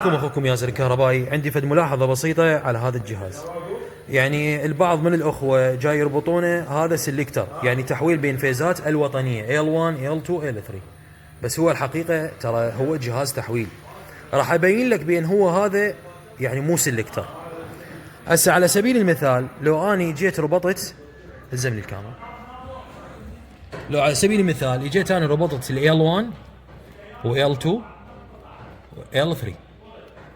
اخوكم ياسر الكهربائي. عندي فد ملاحظه بسيطه على هذا الجهاز. يعني البعض من الاخوه جاي يربطونه هذا سلكتر، يعني تحويل بين فيزات الوطنيه L1 L2 L3، بس هو الحقيقه ترى هو جهاز تحويل. راح ابين لك بين هو هذا يعني مو سلكتر. هسه على سبيل المثال لو اني جيت ربطت، الزم لي الكاميرا، لو على سبيل المثال جيت انا ربطت ال L1 و L2 و L3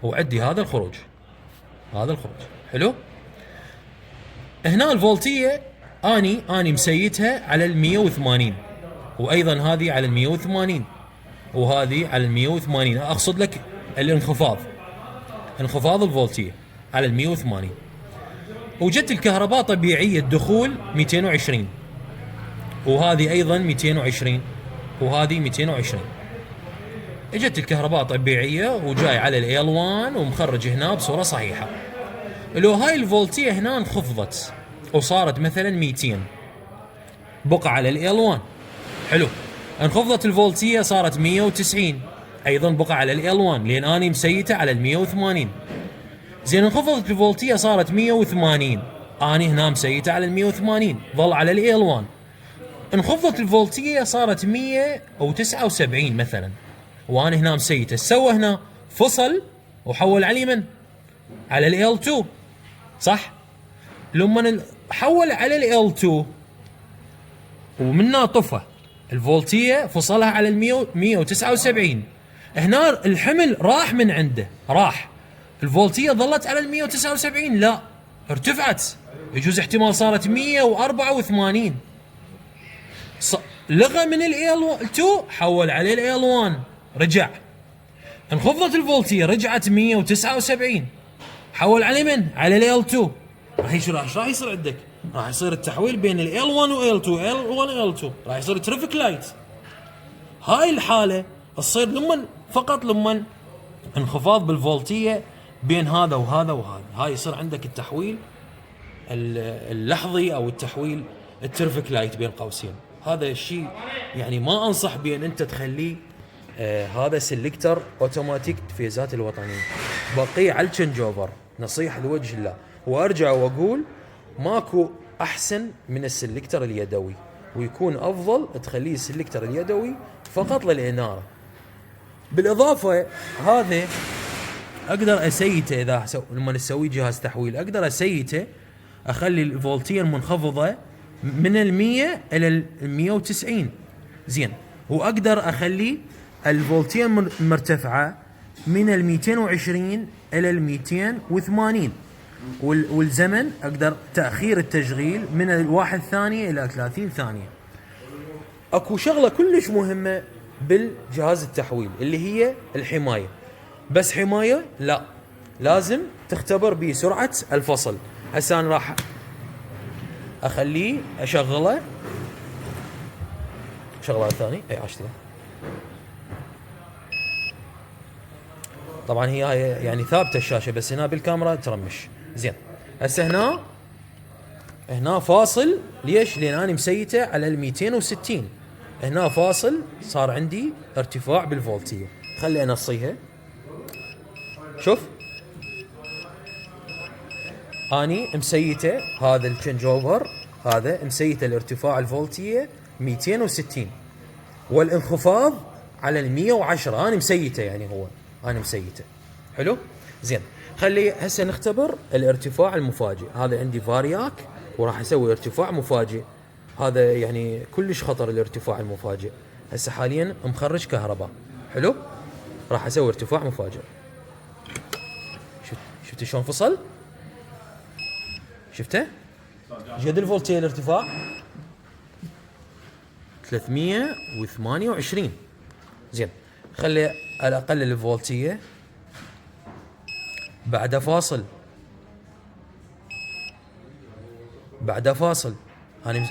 وعندي هذا الخروج، حلو. هنا الفولتيه اني مسيتها على ال 180، وايضا هذه على ال 180، وهذه على ال 180. اقصد لك انخفاض الفولتيه على ال 180. وجت الكهرباء طبيعيه الدخول 220، وهذه ايضا 220، وهذه 220. اجت الكهرباء طبيعيه وجاي على ال L1 ومخرج هنا بصوره صحيحه. لو هاي الفولتيه هنا انخفضت وصارت مثلا 200 بقى على ال L1، حلو. انخفضت الفولتيه صارت 190 ايضا بقى على ال L1 لان اني مسيته على ال 180. زين انخفضت الفولتيه صارت 180، اني هنا مسيته على ال 180 ظل على ال L1. انخفضت الفولتيه صارت 179 مثلا، وانا هنا مسيته، سوى هنا فصل وحول على اليمين على ال L2، صح؟ لما حول على ال L2 ومنها طفى الفولتيه فصلها على ال 179، هنا الحمل راح من عنده، راح الفولتيه ظلت على ال 179، لا ارتفعت، يجوز احتمال صارت 184. لغى من ال L2 حول على ال L1 رجع، انخفضت الفولتيه رجعت 179 حول على من على ال L2. ايش راح يصير عندك؟ راح يصير التحويل بين ال L1 و L2 L1 L2، راح يصير ترافيك لايت. هاي الحاله تصير لما انخفاض بالفولتيه بين هذا وهذا وهذا، هاي يصير عندك التحويل اللحظي او التحويل الترافيك لايت بين قوسين. هذا الشيء يعني ما انصح بان انت تخليه هذا سلكتر اوتوماتيك فيزات الوطنيه، بقيه على التشنج اوفر، نصيحه لوجه الله. وارجع واقول ماكو احسن من السلكتر اليدوي، ويكون افضل تخليه السلكتر اليدوي فقط للاناره. بالاضافه هذا اقدر اسيته اذا لما نسوي جهاز تحويل، اقدر اسيته اخلي الفولتيه المنخفضه من ال100 الى ال190، زين. واقدر اخلي الفولتيه المرتفعه من ال220 الى ال280، والزمن اقدر تاخير التشغيل من 1 ثانيه الى 30 ثانيه. اكو شغله كلش مهمه بالجهاز التحويل اللي هي الحمايه، بس حمايه لا، لازم تختبر بسرعه الفصل. هسه انا راح اخليه اشغله شغله ثاني، اي عشتها. طبعا هي يعني ثابته الشاشه، بس هنا بالكاميرا ترمش. زين هسه هنا فاصل، ليش؟ لان انا مسيته على ال 260، هنا فاصل صار عندي ارتفاع بالفولتيه. خلي انصيها، شوف اني مسيته هذا التشنج اوفر، هذا مسيته الارتفاع الفولتيه 260 والانخفاض على ال 110، انا مسيته، يعني هو انا مسيته، حلو. زين خلي هسه نختبر الارتفاع المفاجئ. هذا عندي فارياك وراح اسوي ارتفاع مفاجئ، هذا يعني كلش خطر الارتفاع المفاجئ. هسه حاليا مخرج كهرباء، حلو، راح اسوي ارتفاع مفاجئ. شفت شلون فصل؟ شفته؟ قد الفولتيه الارتفاع 328. زين خلي اقلل الفولتيه، بعد فاصل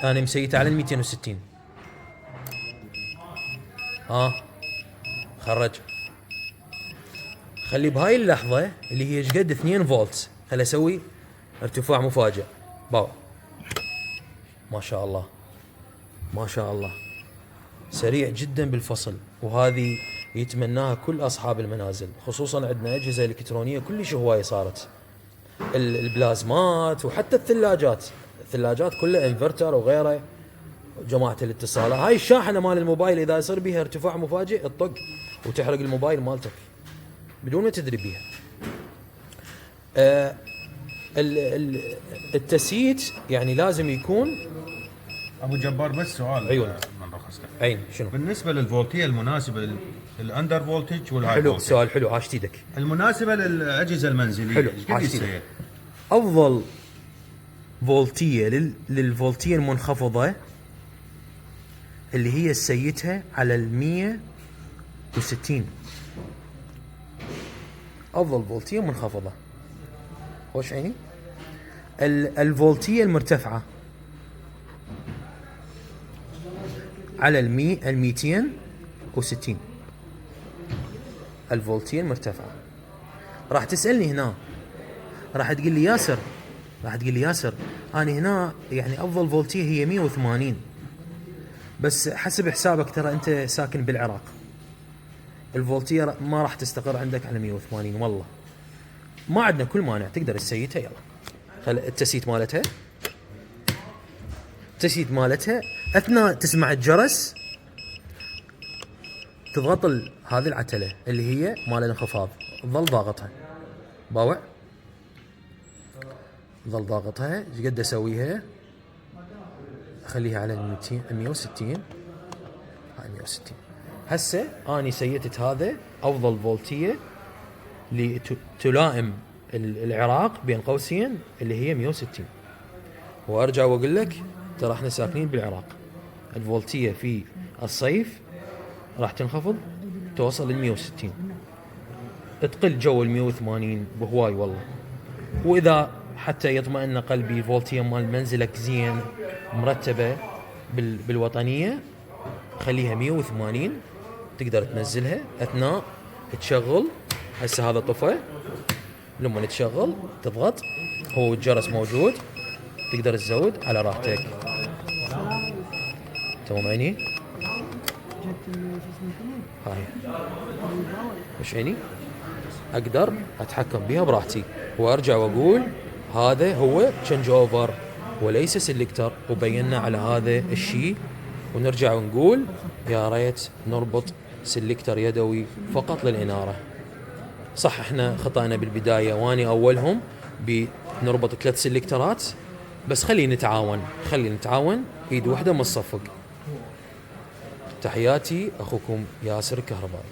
انا مسيته على 260. خرج. خلي بهاي اللحظه اللي هي ايش قد 2 فولت، خلي اسوي ارتفاع مفاجئ. باو، ما شاء الله ما شاء الله، سريع جدا بالفصل. وهذه يتمناها كل اصحاب المنازل، خصوصا عندنا اجهزه الكترونيه كلش هوايه صارت، البلازمات وحتى الثلاجات كلها انفرتر وغيره. جماعه الاتصالات، هاي الشاحنه مال الموبايل اذا يصير بها ارتفاع مفاجئ تطق وتحرق الموبايل مالتك بدون ما تدري بيها. التسييت يعني لازم يكون. ابو جبار بس سؤال عيونك. من رخص لك. عين شنو؟ بالنسبه للفولتيه المناسبه الاندر فولتج والهاي حلو، فولتج. سؤال حلو، عاشت ايدك. المناسبه للاجهزه المنزليه حلو، ايش قد عاشت يصير؟ ايدك. افضل فولتيه للفولتيه المنخفضه اللي هي سيتها على 160. افضل فولتيه منخفضه وش عيني. الفولتيه المرتفعه على 260. الفولتيه المرتفعه. راح تسالني هنا، راح تقول لي ياسر انا هنا يعني افضل فولتيه هي 180، بس حسب حسابك ترى انت ساكن بالعراق، الفولتيه ما راح تستقر عندك على 180. والله ما عندنا كل مانع، تقدر تسيتها. يلا خل التسييت مالتها اثناء تسمع الجرس تضغط هذه العتله اللي هي مال الانخفاض، ظل ضاغطها باوع، ظل ضاغطها. ايش قد اسويها؟ اخليها على 160. هاي 160. هسه اني سيتت هذا افضل فولتيه لتلائم العراق بين قوسين اللي هي 160. وارجع واقول لك ترى احنا ساكنين بالعراق، الفولتيه في الصيف راح تنخفض توصل ل 160، تقل جو ال 180 بهواي والله. واذا حتى يطمئن قلبي الفولتيه مال منزلك زين مرتبه بالوطنيه، خليها 180 تقدر تنزلها اثناء تشغل. هسه هذا طفى، لما تشغل تضغط هو الجرس موجود، تقدر تزود على راحتك. تمام عيني؟ هاي وش عيني؟ اقدر اتحكم بها براحتي. وارجع واقول هذا هو تشنج اوفر وليس سلكتر، وبينا على هذا الشيء. ونرجع ونقول يا ريت نربط سلكتر يدوي فقط للإنارة. صح احنا خطأنا بالبداية واني اولهم بنربط 3 سلكترات، بس خلينا نتعاون ايد واحدة ما تصفق. تحياتي اخوكم ياسر الكهربائي.